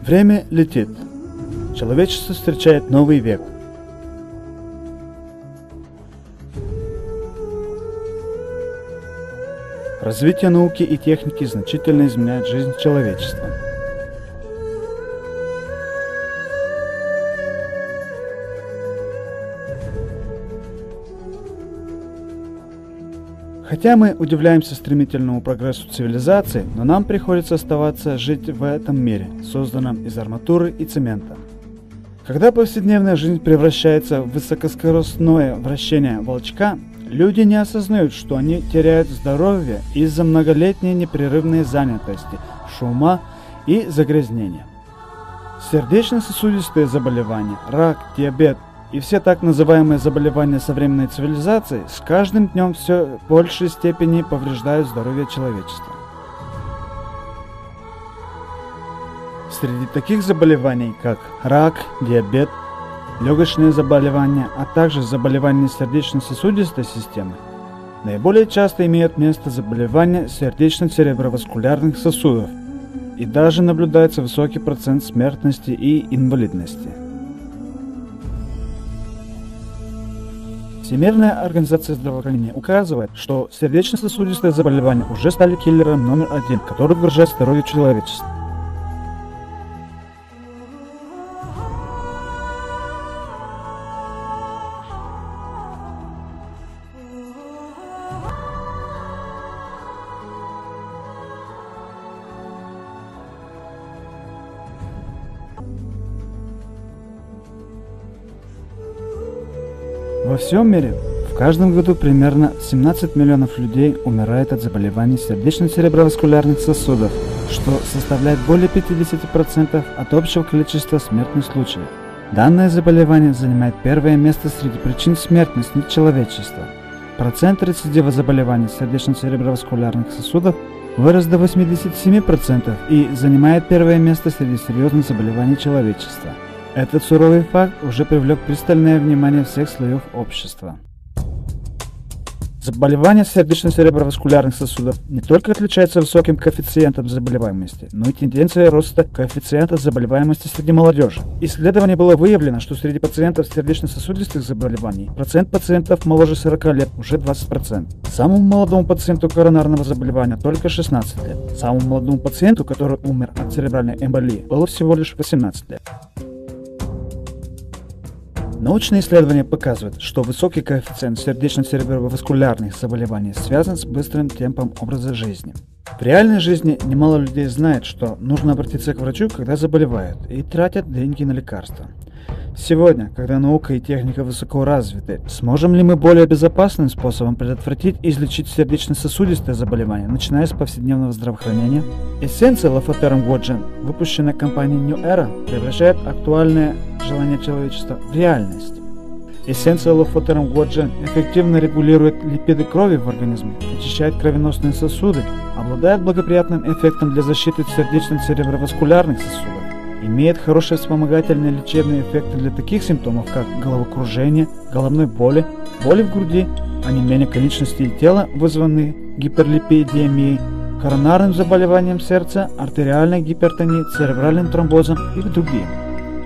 Время летит. Человечество встречает новый век. Развитие науки и техники значительно изменяет жизнь человечества. Хотя мы удивляемся стремительному прогрессу цивилизации, но нам приходится оставаться жить в этом мире, созданном из арматуры и цемента. Когда повседневная жизнь превращается в высокоскоростное вращение волчка, люди не осознают, что они теряют здоровье из-за многолетней непрерывной занятости, шума и загрязнения. Сердечно-сосудистые заболевания, рак, диабет и все так называемые заболевания современной цивилизации с каждым днем все в большей степени повреждают здоровье человечества. Среди таких заболеваний, как рак, диабет, легочные заболевания, а также заболевания сердечно-сосудистой системы, наиболее часто имеют место заболевания сердечно-цереброваскулярных сосудов, и даже наблюдается высокий процент смертности и инвалидности. Всемирная организация здравоохранения указывает, что сердечно-сосудистые заболевания уже стали киллером номер один, который угрожает здоровью человечества. Во всем мире в каждом году примерно 17 миллионов людей умирает от заболеваний сердечно-цереброваскулярных сосудов, что составляет более 50% от общего количества смертных случаев. Данное заболевание занимает первое место среди причин смертности человечества. Процент рецидива заболеваний сердечно-цереброваскулярных сосудов вырос до 87% и занимает первое место среди серьезных заболеваний человечества. Этот суровый факт уже привлек пристальное внимание всех слоев общества. Заболевания сердечно-цереброваскулярных сосудов не только отличаются высоким коэффициентом заболеваемости, но и тенденцией роста коэффициента заболеваемости среди молодежи. Исследованием было выявлено, что среди пациентов сердечно-сосудистых заболеваний процент пациентов моложе 40 лет уже 20%. Самому молодому пациенту коронарного заболевания только 16 лет. Самому молодому пациенту, который умер от церебральной эмболии, было всего лишь 18 лет. Научные исследования показывают, что высокий коэффициент сердечно-цереброваскулярных заболеваний связан с быстрым темпом образа жизни. В реальной жизни немало людей знает, что нужно обратиться к врачу, когда заболевают, и тратят деньги на лекарства. Сегодня, когда наука и техника высоко развиты, сможем ли мы более безопасным способом предотвратить и излечить сердечно-сосудистые заболевания, начиная с повседневного здравоохранения? Эссенция Лафатером Годжен, выпущенная компанией New Era, превращает актуальное желание человечества в реальность. Эссенция Лафатером Годжен эффективно регулирует липиды крови в организме, очищает кровеносные сосуды, обладает благоприятным эффектом для защиты сердечно-цереброваскулярных сосудов, имеет хорошие вспомогательные лечебные эффекты для таких симптомов, как головокружение, головной боли, боли в груди, онемение конечностей и тела, вызванные гиперлипидемией, коронарным заболеванием сердца, артериальной гипертонией, церебральным тромбозом и другие.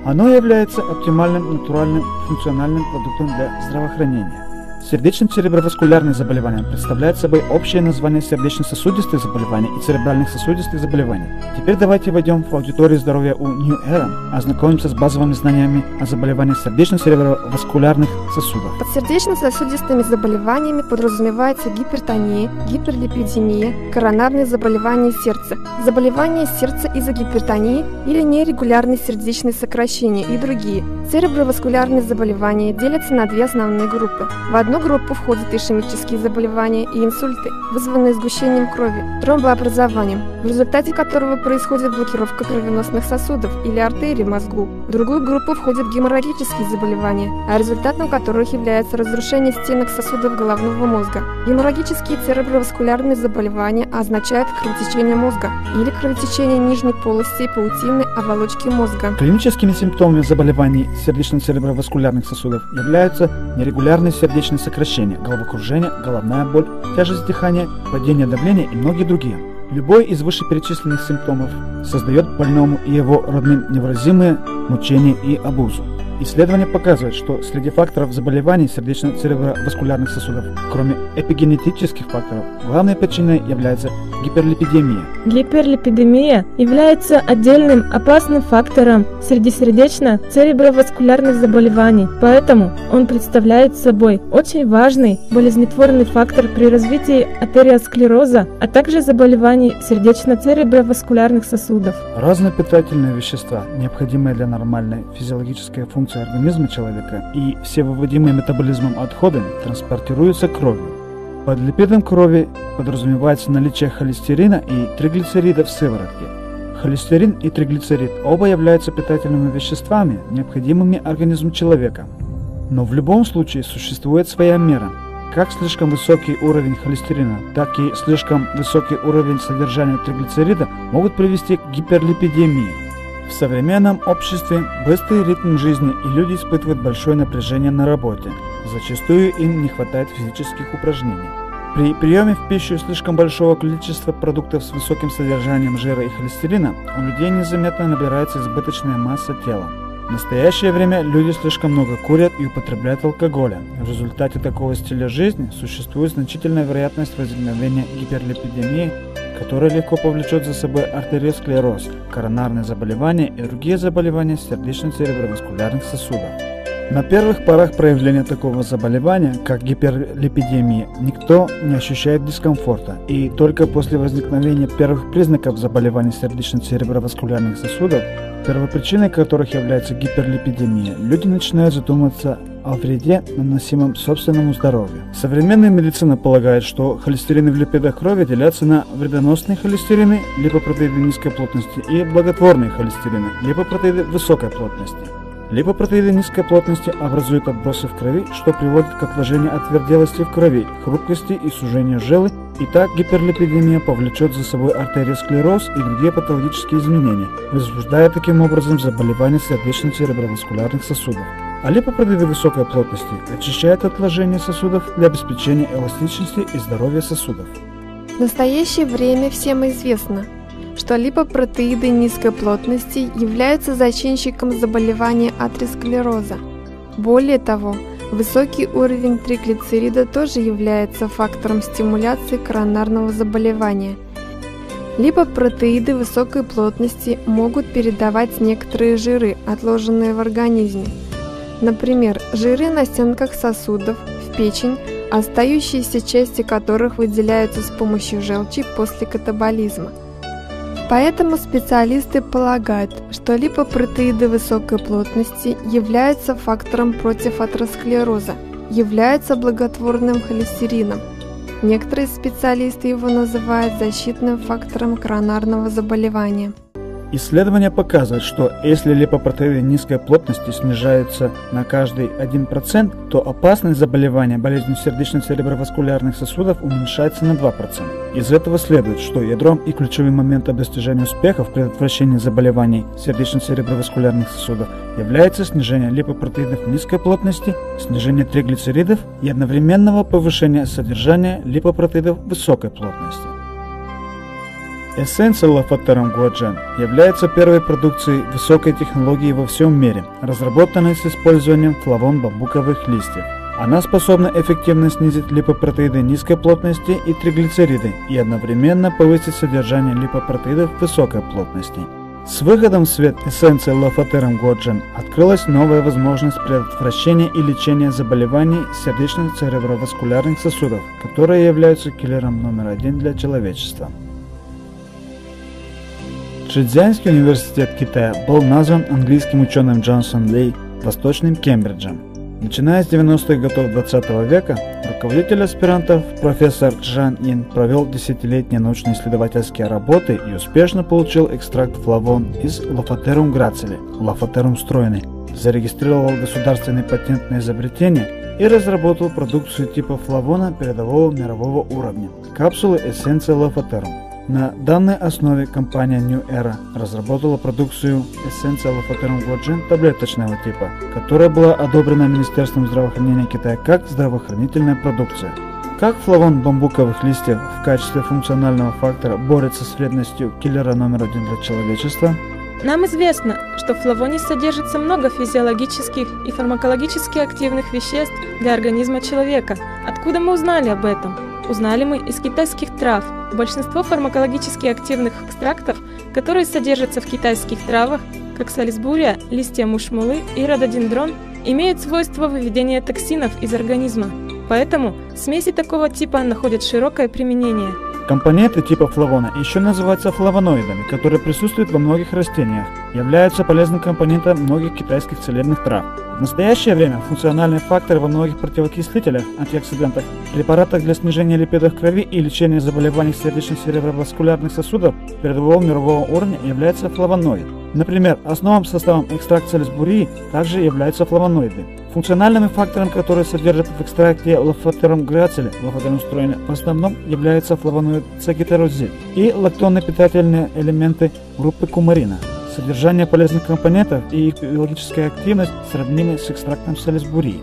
Оно является оптимальным натуральным функциональным продуктом для здравоохранения. Сердечно-цереброваскулярные заболевания представляют собой общее название сердечно-сосудистых заболеваний и церебральных сосудистых заболеваний. Теперь давайте войдем в аудиторию здоровья у New Era, ознакомимся с базовыми знаниями о заболеваниях сердечно-цереброваскулярных сосудов. Под сердечно-сосудистыми заболеваниями подразумевается гипертония, гиперлипидемия, коронарные заболевания сердца, заболевания сердца из-за гипертонии или нерегулярные сердечные сокращения и другие. Цереброваскулярные заболевания делятся на две основные группы. В одну группу входят ишемические заболевания и инсульты, вызванные сгущением крови, тромбообразованием, в результате которого происходит блокировка кровеносных сосудов или артерий в мозгу. В другую группу входят геморрагические заболевания, а результатом которых является разрушение стенок сосудов головного мозга. Геморрагические цереброваскулярные заболевания означают кровотечение мозга или кровотечение нижней полости и паутинной оболочки мозга. Клиническими симптомами заболеваний сердечно-цереброваскулярных сосудов являются нерегулярные сердечные сокращения, головокружение, головная боль, тяжесть дыхания, падение давления и многие другие. Любой из вышеперечисленных симптомов создает больному и его родным невыразимые мучения и обузу. Исследования показывают, что среди факторов заболеваний сердечно-цереброваскулярных сосудов, кроме эпигенетических факторов, главной причиной является гиперлипидемия. Гиперлипидемия является отдельным опасным фактором среди сердечно-цереброваскулярных заболеваний, поэтому он представляет собой очень важный болезнетворный фактор при развитии атериосклероза, а также заболеваний сердечно-цереброваскулярных сосудов. Разные питательные вещества, необходимые для нормальной физиологической функции организма человека, и все выводимые метаболизмом отходы транспортируются кровью. Под липидом крови подразумевается наличие холестерина и триглицеридов в сыворотке. Холестерин и триглицерид оба являются питательными веществами, необходимыми организму человека. Но в любом случае существует своя мера. Как слишком высокий уровень холестерина, так и слишком высокий уровень содержания триглицерида могут привести к гиперлипидемии. В современном обществе быстрый ритм жизни, и люди испытывают большое напряжение на работе. Зачастую им не хватает физических упражнений. При приеме в пищу слишком большого количества продуктов с высоким содержанием жира и холестерина у людей незаметно набирается избыточная масса тела. В настоящее время люди слишком много курят и употребляют алкоголя. В результате такого стиля жизни существует значительная вероятность возникновения гиперлипидемии, которая легко повлечет за собой артериосклероз, коронарные заболевания и другие заболевания сердечно-цереброваскулярных сосудов. На первых порах проявления такого заболевания, как гиперлипидемия, никто не ощущает дискомфорта, и только после возникновения первых признаков заболеваний сердечно-цереброваскулярных сосудов, первопричиной которых является гиперлипидемия, люди начинают задумываться о вреде, наносимом собственному здоровью. Современная медицина полагает, что холестерины в липидах крови делятся на вредоносные холестерины, липопротеиды низкой плотности, и благотворные холестерины, липопротеиды высокой плотности. Липопротеиды низкой плотности образуют отбросы в крови, что приводит к отложению отверделости в крови, хрупкости и сужению желы, и так гиперлипидемия повлечет за собой артериосклероз и другие патологические изменения, возбуждая таким образом заболевания сердечно-цереброваскулярных сосудов. А липопротеиды высокой плотности очищают отложения сосудов для обеспечения эластичности и здоровья сосудов. В настоящее время всем известно, что липопротеиды низкой плотности являются зачинщиком заболевания атеросклероза. Более того, высокий уровень триглицерида тоже является фактором стимуляции коронарного заболевания. Липопротеиды высокой плотности могут передавать некоторые жиры, отложенные в организме. Например, жиры на стенках сосудов, в печень, остающиеся части которых выделяются с помощью желчи после катаболизма. Поэтому специалисты полагают, что липопротеиды высокой плотности являются фактором против атеросклероза, являются благотворным холестерином. Некоторые специалисты его называют защитным фактором коронарного заболевания. Исследования показывают, что если липопротеиды низкой плотности снижаются на каждый 1%, то опасность заболевания болезнью сердечно-цереброваскулярных сосудов уменьшается на 2%. Из этого следует, что ядром и ключевым моментом достижения успеха в предотвращении заболеваний сердечно-цереброваскулярных сосудов является снижение липопротеидов низкой плотности, снижение триглицеридов и одновременного повышения содержания липопротеидов высокой плотности. Эссенция Лафатером Гуаджен является первой продукцией высокой технологии во всем мире, разработанной с использованием флавон-бамбуковых листьев. Она способна эффективно снизить липопротеиды низкой плотности и триглицериды и одновременно повысить содержание липопротеидов высокой плотности. С выходом в свет эссенции Лафатером Гуаджен открылась новая возможность предотвращения и лечения заболеваний сердечно-цереброваскулярных сосудов, которые являются киллером номер 1 для человечества. Чжэцзянский университет Китая был назван английским ученым Джонсон Ли Восточным Кембриджем. Начиная с 90-х годов 20 века, руководитель аспирантов профессор Чжан Ин провел десятилетние научно-исследовательские работы и успешно получил экстракт флавон из Лафатерум грацили, Лафатерум стройный, зарегистрировал государственный патент на изобретение и разработал продукцию типа флавона передового мирового уровня – капсулы эссенции Лафатерум. На данной основе компания New Era разработала продукцию эссенция Лафатерум Гуаджен таблеточного типа, которая была одобрена Министерством здравоохранения Китая как здравоохранительная продукция. Как флавон бамбуковых листьев в качестве функционального фактора борется с вредностью киллера номер 1 для человечества? Нам известно, что в флавоне содержится много физиологических и фармакологически активных веществ для организма человека. Откуда мы узнали об этом? Узнали мы из китайских трав. Большинство фармакологически активных экстрактов, которые содержатся в китайских травах, как салисбурия, листья мушмулы и рододендрон, имеют свойство выведения токсинов из организма. Поэтому смеси такого типа находят широкое применение. Компоненты типа флавона еще называются флавоноидами, которые присутствуют во многих растениях, являются полезным компонентом многих китайских целебных трав. В настоящее время функциональные факторы во многих противоокислителях, антиоксидантах, препаратах для снижения липидов крови и лечения заболеваний сердечно-цереброваскулярных сосудов передового мирового уровня является флавоноид. Например, основным составом экстракта салисбурии также являются флавоноиды. Функциональными факторами, которые содержат в экстракте лафатерум грациле, в основном являются флавоноид сагитарозид и лактонные питательные элементы группы кумарина. Содержание полезных компонентов и их биологическая активность сравнимы с экстрактом салисбурии.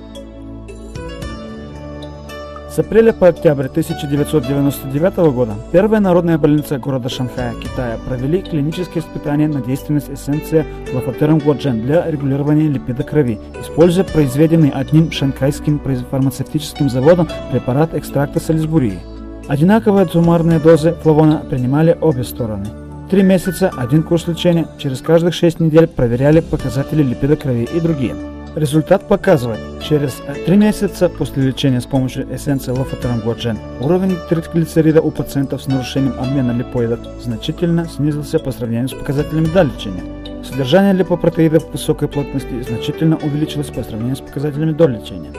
С апреля по октябрь 1999 года первая народная больница города Шанхая, Китая, провели клинические испытания на действенность эссенции лафатерум глоджен для регулирования липида крови, используя произведенный одним шанхайским фармацевтическим заводом препарат экстракта салисбурии. Одинаковые суммарные дозы флавона принимали обе стороны. 3 месяца, один курс лечения, через каждых 6 недель проверяли показатели липида крови и другие. Результат показывает, через 3 месяца после лечения с помощью эссенции лафатерум глоджен уровень триглицерида у пациентов с нарушением обмена липоидов значительно снизился по сравнению с показателями до лечения. Содержание липопротеидов высокой плотности значительно увеличилось по сравнению с показателями до лечения.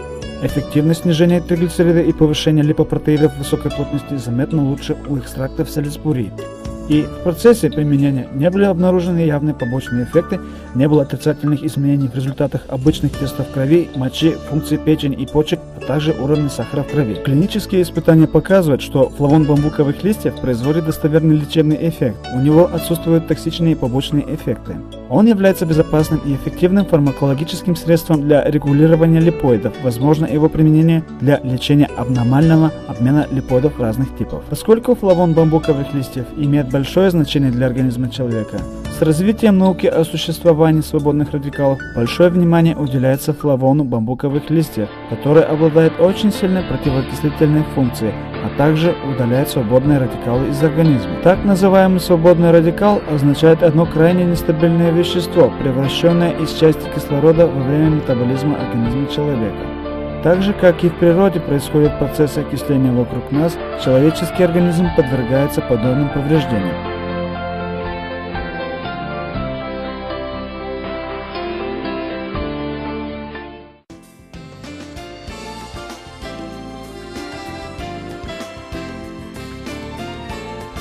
Эффективность снижения триглицерида и повышения липопротеидов высокой плотности заметно лучше у экстрактов салисбурии. И в процессе применения не были обнаружены явные побочные эффекты, не было отрицательных изменений в результатах обычных тестов крови, мочи, функций печени и почек, а также уровня сахара в крови. Клинические испытания показывают, что флавон бамбуковых листьев производит достоверный лечебный эффект, у него отсутствуют токсичные побочные эффекты. Он является безопасным и эффективным фармакологическим средством для регулирования липоидов, возможно его применение для лечения абнормального обмена липоидов разных типов. Поскольку флавон бамбуковых листьев имеет большое значение для организма человека, с развитием науки о существовании свободных радикалов большое внимание уделяется флавону бамбуковых листьев, который обладает очень сильной противоокислительной функцией, а также удаляет свободные радикалы из организма. Так называемый свободный радикал означает одно крайне нестабильное вещество, превращенное из части кислорода во время метаболизма организма человека. Так же, как и в природе происходят процессы окисления вокруг нас, человеческий организм подвергается подобным повреждениям.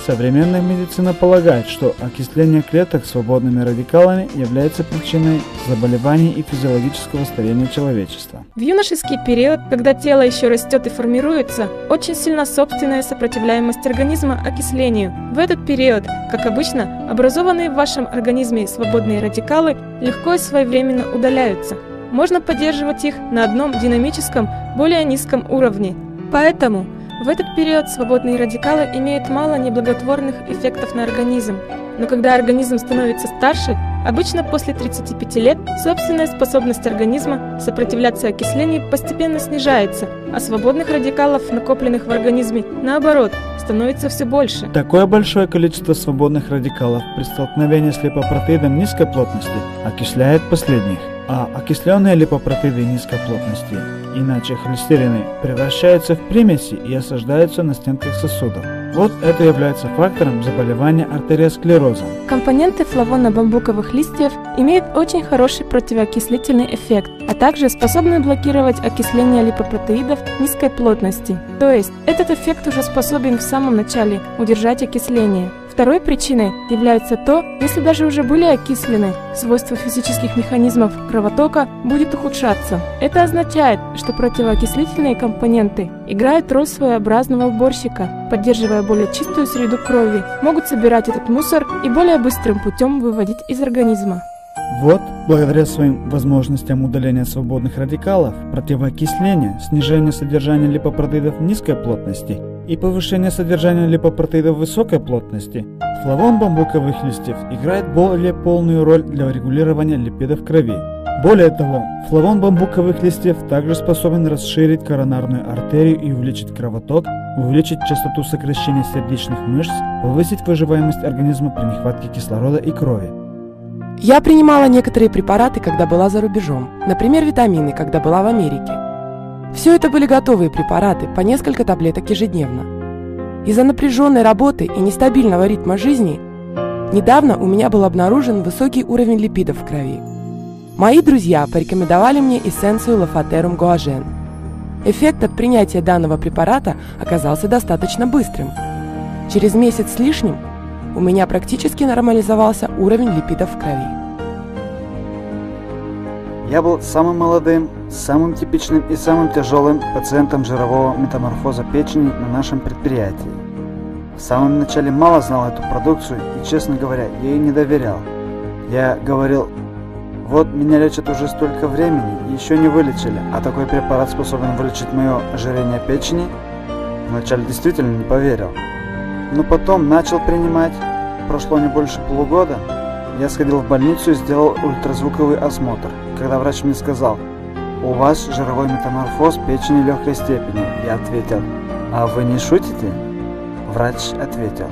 Современная медицина полагает, что окисление клеток свободными радикалами является причиной заболеваний и физиологического старения человечества. В юношеский период, когда тело еще растет и формируется, очень сильна собственная сопротивляемость организма окислению. В этот период, как обычно, образованные в вашем организме свободные радикалы легко и своевременно удаляются. Можно поддерживать их на одном динамическом, более низком уровне. Поэтому в этот период свободные радикалы имеют мало неблаготворных эффектов на организм. Но когда организм становится старше, обычно после 35 лет, собственная способность организма сопротивляться окислению постепенно снижается, а свободных радикалов, накопленных в организме, наоборот, становится все больше. Такое большое количество свободных радикалов при столкновении с липопротеидом низкой плотности окисляет последних, а окисленные липопротеиды низкой плотности, иначе холестерины, превращаются в примеси и осаждаются на стенках сосудов. Вот это является фактором заболевания артериосклерозом. Компоненты флавона бамбуковых листьев имеют очень хороший противоокислительный эффект, а также способны блокировать окисление липопротеидов низкой плотности. То есть этот эффект уже способен в самом начале удержать окисление. Второй причиной является то, если даже уже были окислены, свойства физических механизмов кровотока будет ухудшаться. Это означает, что противоокислительные компоненты играют роль своеобразного уборщика, поддерживая более чистую среду крови, могут собирать этот мусор и более быстрым путем выводить из организма. Вот, благодаря своим возможностям удаления свободных радикалов, противоокисления, снижения содержания липопротеидов низкой плотности и повышения содержания липопротеидов высокой плотности, флавон бамбуковых листьев играет более полную роль для регулирования липидов в крови. Более того, флавон бамбуковых листьев также способен расширить коронарную артерию и увеличить кровоток, увеличить частоту сокращения сердечных мышц, повысить выживаемость организма при нехватке кислорода и крови. Я принимала некоторые препараты, когда была за рубежом, например, витамины, когда была в Америке. Все это были готовые препараты, по несколько таблеток ежедневно. Из-за напряженной работы и нестабильного ритма жизни недавно у меня был обнаружен высокий уровень липидов в крови. Мои друзья порекомендовали мне эссенцию Лафатерум Гуажен. Эффект от принятия данного препарата оказался достаточно быстрым. Через месяц с лишним у меня практически нормализовался уровень липидов в крови. Я был самым молодым, самым типичным и самым тяжелым пациентом жирового метаморфоза печени на нашем предприятии. В самом начале мало знал эту продукцию и, честно говоря, ей не доверял. Я говорил: вот меня лечат уже столько времени и еще не вылечили, а такой препарат способен вылечить мое ожирение печени? Вначале действительно не поверил. Но потом начал принимать. Прошло не больше полугода. Я сходил в больницу и сделал ультразвуковый осмотр. Когда врач мне сказал: у вас жировой метаморфоз печени легкой степени, я ответил: а вы не шутите? Врач ответил: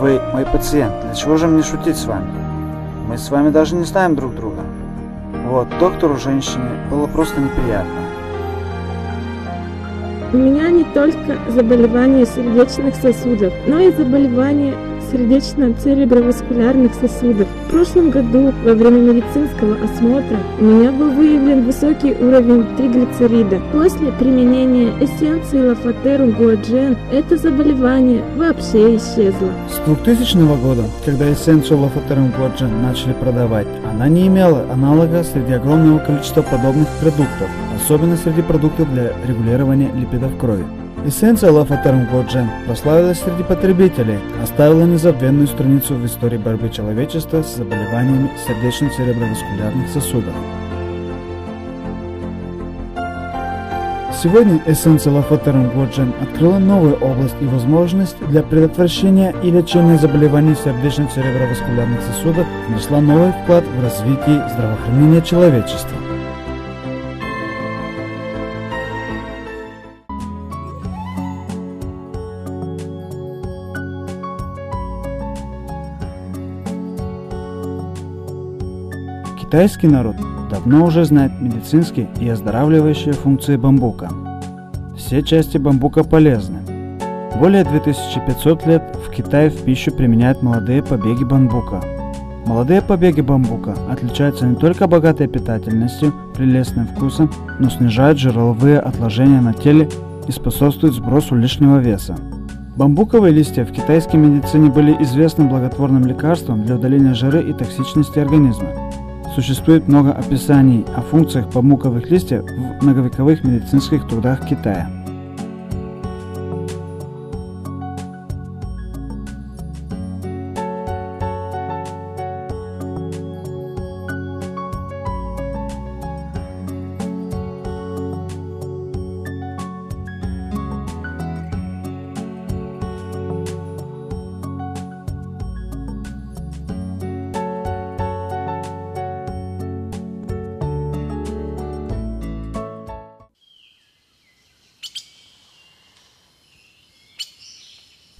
вы мой пациент, для чего же мне шутить с вами? Мы с вами даже не знаем друг друга. Вот, доктору женщине было просто неприятно. У меня не только заболевания сердечных сосудов, но и заболевания сердечно-цереброваскулярных сосудов. В прошлом году во время медицинского осмотра у меня был выявлен высокий уровень триглицерида. После применения эссенции Лафатерум Гуажен это заболевание вообще исчезло. С 2000 года, когда эссенцию Лафатерум Гуажен начали продавать, она не имела аналога среди огромного количества подобных продуктов, особенно среди продуктов для регулирования липидов крови. Эссенция Лафатерум Гуажен прославилась среди потребителей, оставила незабвенную страницу в истории борьбы человечества с заболеваниями сердечно-цереброваскулярных сосудов. Сегодня эссенция Лафатерум Гуажен открыла новую область и возможность для предотвращения и лечения заболеваний сердечно-цереброваскулярных сосудов, внесла новый вклад в развитие здравоохранения человечества. Китайский народ давно уже знает медицинские и оздоравливающие функции бамбука. Все части бамбука полезны. Более 2500 лет в Китае в пищу применяют молодые побеги бамбука. Молодые побеги бамбука отличаются не только богатой питательностью, прелестным вкусом, но снижают жировые отложения на теле и способствуют сбросу лишнего веса. Бамбуковые листья в китайской медицине были известным благотворным лекарством для удаления жира и токсичности организма. Существует много описаний о функциях бамбуковых листьев в многовековых медицинских трудах Китая.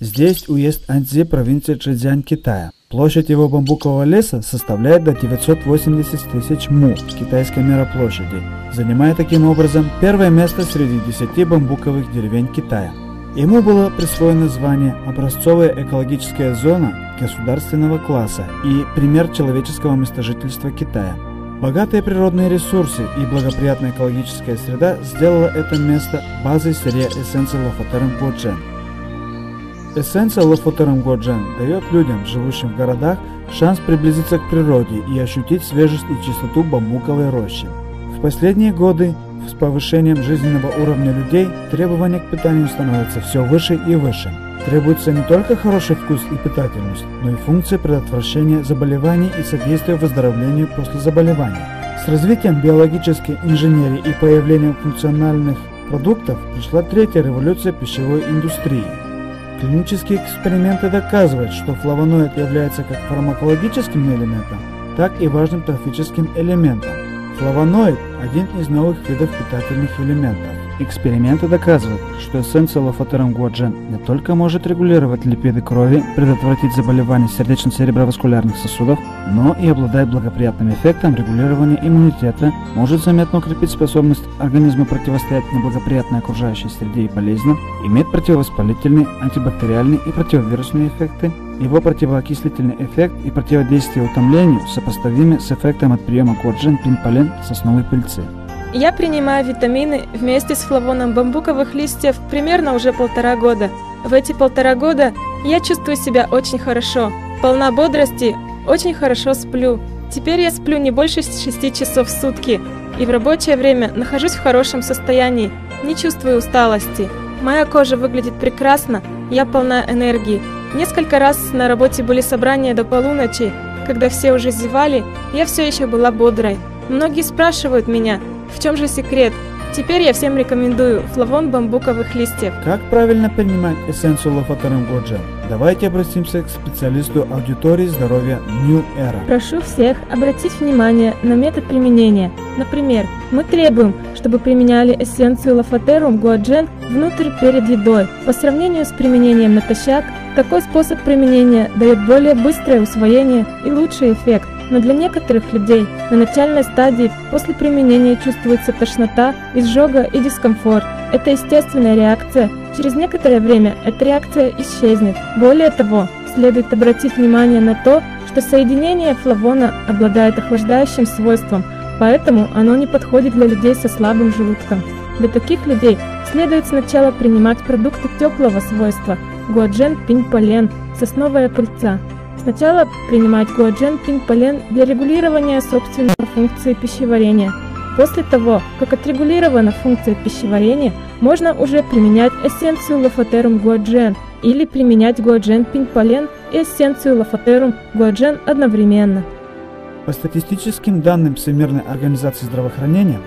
Здесь уезд Аньцзи, провинция Чжэцзянь, Китая. Площадь его бамбукового леса составляет до 980 тысяч му китайской мероплощади, занимая таким образом первое место среди 10 бамбуковых деревень Китая. Ему было присвоено звание «Образцовая экологическая зона государственного класса» и «Пример человеческого местожительства Китая». Богатые природные ресурсы и благоприятная экологическая среда сделала это место базой сырья эссенции Лафатерум Гуажен. Эссенция Лафатерум Гуажен дает людям, живущим в городах, шанс приблизиться к природе и ощутить свежесть и чистоту бамбуковой рощи. В последние годы с повышением жизненного уровня людей требования к питанию становятся все выше и выше. Требуется не только хороший вкус и питательность, но и функция предотвращения заболеваний и содействия выздоровлению после заболевания. С развитием биологической инженерии и появлением функциональных продуктов пришла третья революция пищевой индустрии. Клинические эксперименты доказывают, что флавоноид является как фармакологическим элементом, так и важным трофическим элементом. Флавоноид – один из новых видов питательных элементов. Эксперименты доказывают, что эссенция лофотерум гуаджен не только может регулировать липиды крови, предотвратить заболевания сердечно-цереброваскулярных сосудов, но и обладает благоприятным эффектом регулирования иммунитета, может заметно укрепить способность организма противостоять неблагоприятной окружающей среде и болезням, имеет противовоспалительные, антибактериальные и противовирусные эффекты. Его противоокислительный эффект и противодействие утомлению сопоставимы с эффектом от приема гуаджен-пинполен сосновой пыльцы. Я принимаю витамины вместе с флавоном бамбуковых листьев примерно уже 1,5 года. В эти 1,5 года я чувствую себя очень хорошо, полна бодрости, очень хорошо сплю. Теперь я сплю не больше 6 часов в сутки и в рабочее время нахожусь в хорошем состоянии, не чувствую усталости. Моя кожа выглядит прекрасно, я полна энергии. Несколько раз на работе были собрания до полуночи, когда все уже зевали, я все еще была бодрой. Многие спрашивают меня, в чем же секрет? Теперь я всем рекомендую флавон бамбуковых листьев. Как правильно принимать эссенцию лофотерум гуаджен? Давайте обратимся к специалисту аудитории здоровья New Era. Прошу всех обратить внимание на метод применения. Например, мы требуем, чтобы применяли эссенцию лофотерум гуаджен внутрь перед едой. По сравнению с применением натощак, такой способ применения дает более быстрое усвоение и лучший эффект. Но для некоторых людей на начальной стадии после применения чувствуется тошнота, изжога и дискомфорт. Это естественная реакция. Через некоторое время эта реакция исчезнет. Более того, следует обратить внимание на то, что соединение флавона обладает охлаждающим свойством, поэтому оно не подходит для людей со слабым желудком. Для таких людей следует сначала принимать продукты теплого свойства – гуаджен-пинполен, сосновая пыльца. Сначала принимать гуаджен-пинполен для регулирования собственной функции пищеварения. После того, как отрегулирована функция пищеварения, можно уже применять эссенцию лофотерум гуаджен или применять гуаджен-пинполен и эссенцию лофотерум гуаджен одновременно. По статистическим данным Всемирной организации здравоохранения,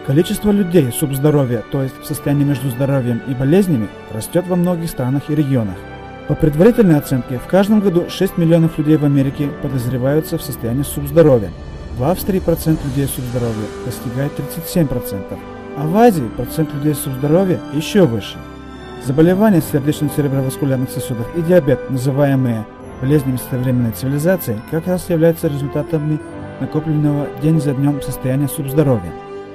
количество людей субздоровья, то есть в состоянии между здоровьем и болезнями, растет во многих странах и регионах. По предварительной оценке, в каждом году 6 миллионов людей в Америке подозреваются в состоянии субздоровья. В Австрии процент людей субздоровья достигает 37%, а в Азии процент людей субздоровья еще выше. Заболевания сердечно-цереброваскулярных сосудов и диабет, называемые болезнями современной цивилизации, как раз являются результатами накопленного день за днем состояния субздоровья.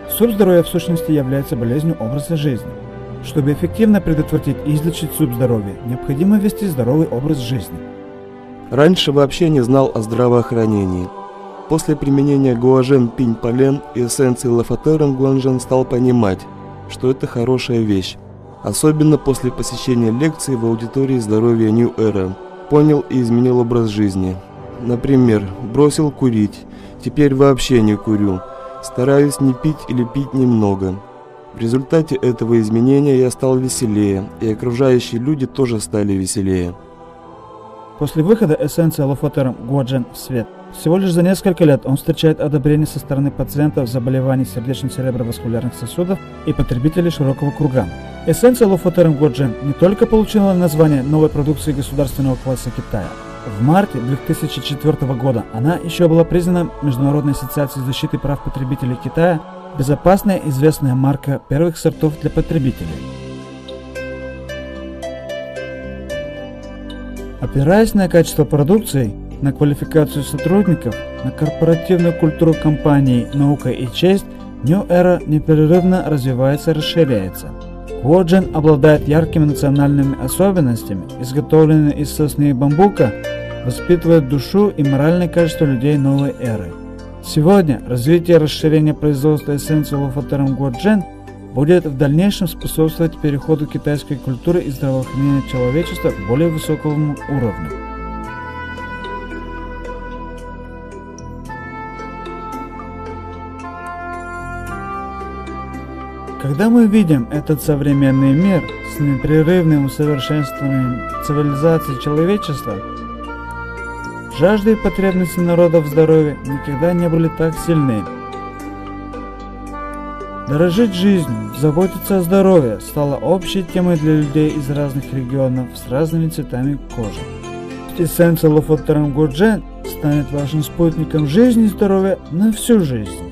Субздоровье в сущности является болезнью образа жизни. Чтобы эффективно предотвратить и излечить субздоровье, необходимо вести здоровый образ жизни. Раньше вообще не знал о здравоохранении. После применения гуаджен-пинполен и эссенции лофотерум гуаджен стал понимать, что это хорошая вещь. Особенно после посещения лекций в аудитории здоровья New Era. Понял и изменил образ жизни. Например, бросил курить, теперь вообще не курю. Стараюсь не пить или пить немного. В результате этого изменения я стал веселее, и окружающие люди тоже стали веселее. После выхода эссенции лофотерум гуаджен в свет, всего лишь за несколько лет он встречает одобрение со стороны пациентов с заболеваниями сердечно-цереброваскулярных сосудов и потребителей широкого круга. Эссенция лофотерум гуаджен не только получила название новой продукции государственного класса Китая. В марте 2004 года она еще была признана Международной ассоциацией защиты прав потребителей Китая безопасная известная марка первых сортов для потребителей. Опираясь на качество продукции, на квалификацию сотрудников, на корпоративную культуру компании, наука и честь, New Era непрерывно развивается и расширяется. Гуаджен обладает яркими национальными особенностями, изготовленный из сосны и бамбука, воспитывает душу и моральное качество людей новой эры. Сегодня развитие и расширение производства эссенции лофотерум гуаджен будет в дальнейшем способствовать переходу китайской культуры и здравоохранения человечества к более высокому уровню. Когда мы видим этот современный мир с непрерывным усовершенствованием цивилизации человечества, жажда и потребности народов в здоровье никогда не были так сильны. Дорожить жизнью, заботиться о здоровье стало общей темой для людей из разных регионов с разными цветами кожи. Эссенция Лофотером Гурджен станет вашим спутником жизни и здоровья на всю жизнь.